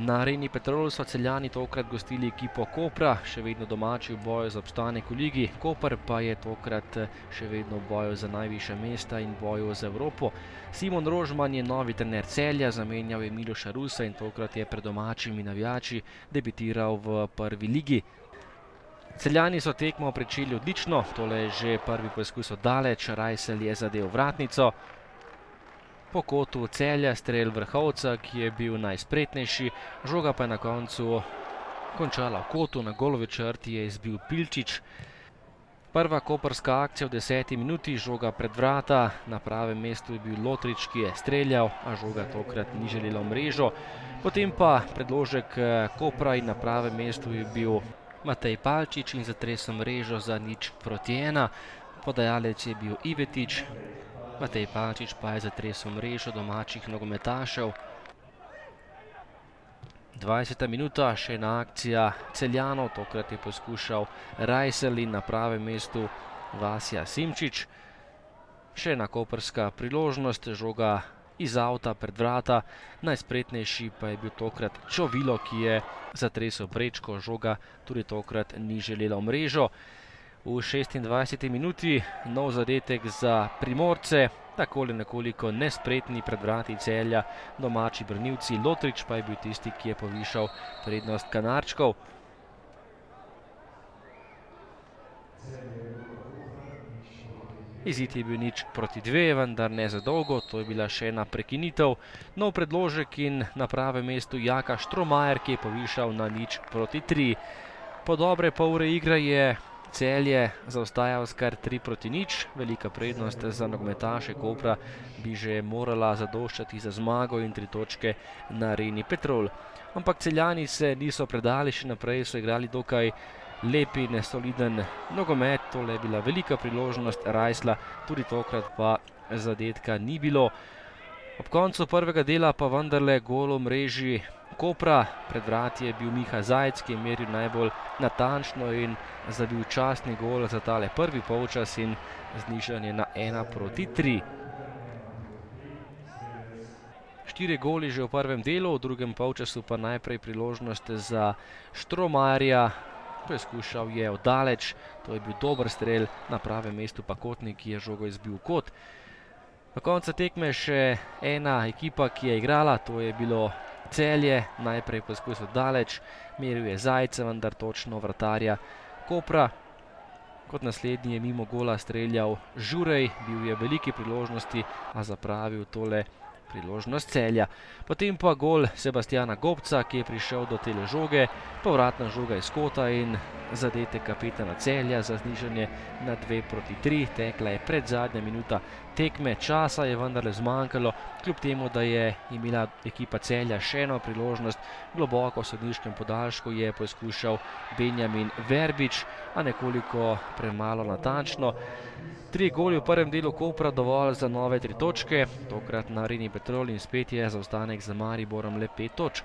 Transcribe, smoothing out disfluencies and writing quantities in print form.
Na Areni Petrol so Celjani tokrat gostili ekipo Kopra, še vedno domači v boju za obstanek v ligi. Koper pa je tokrat še vedno v boju za najvišja mesta in boju za Evropo. Simon Rožman je novi trener Celja, zamenjal je Miloša Rusa in tokrat je pred domačimi navijači debitiral v prvi ligi. Celjani so tekmo pričeli odlično, tole je že prvi poskus od daleč, Rajsel je zadel vratnico. Po kotu Celja strel Vrhovca, ki je bil najspretnejši, žoga pa je na koncu končala v kotu, na golovi črti je izbil Pilčič. Prva koprska akcija v 10. minuti, žoga pred vrata, na pravem mestu je bil Lotrič, ki je streljal, a žoga tokrat ni želela v mrežo. Potem pa predložek Kopra in na pravem mestu je bil Matej Palčič in zatresel mrežo za 0:1. Podajalec je bil Ivetič. Matej Palčič pa je zatresel mrežo domačih nogometašev. 20. minuta, še ena akcija Celjanov, tokrat je poskušal Rajsel in na pravem mestu Vasja Simčič. Še ena koprska priložnost, žoga iz avta pred vrata, najspretnejši pa je bil tokrat Čovilo, ki je zatresel prečko, žoga tudi tokrat ni želela v mrežo. V 26. minuti nov zadetek za Primorce, takole nekoliko nespretni pred vrati Celja domači branilci, Lotrič pa je bil tisti, ki je povišal prednost Kanarčkov. Izid je bil 0:2, vendar ne za dolgo, to je bila še ena prekinitev. Nov predložek in na pravem mestu Jaka Štromajer, ki je povišal na 0:3. Po dobre pol ure igre je Celje zaostajal s kar 3:0, velika prednost za nogometaše Kopra bi že morala zadoščati za zmago in 3 točke na Areni Petrol. Ampak Celjani se niso predali, še naprej so igrali dokaj lep in soliden nogomet, tole je bila velika priložnost Rajsla, tudi tokrat pa zadetka ni bilo. Ob koncu prvega dela pa vendarle gol v mreži Kopra, pred vrati je bil Miha Zajc, ki je meril najbolj natančno in zabil častni gol za tale prvi polčas in znižanje na 1:3. 4 goli že v prvem delu, v drugem polčasu pa najprej priložnost za Štromajerja. Poskušal je oddaleč, to je bil dober strel, na pravem mestu pa Kotnik, ki je žogo izbil v kot. Do konca tekme še ena ekipa, ki je igrala, to je bilo Celje, najprej poskus oddaleč, meril je Zajca, vendar točno vratarja Kopra. Kot naslednji je mimo gola streljal Žurej, bil je veliki priložnosti, a zapravil tole priložnost Celja. Potem pa gol Sebastjana Gobca, ki je prišel do tele žoge, povratna žoga iz kota in zadetek kapetana Celja za znižanje na 2:3. Tekla je predzadnja minuta tekme, časa je vendarle zmanjkalo, kljub temu, da je imela ekipa Celja še eno priložnost. Globoko v sodniškem podaljšku je poskušal Benjamin Verbič, a nekoliko premalo natančno. 3 goli v prvem delu Kopra dovolj za nove 3 točke, tokrat na Areni Petrol in spet je zaostanek za Mariborom le 5 točk.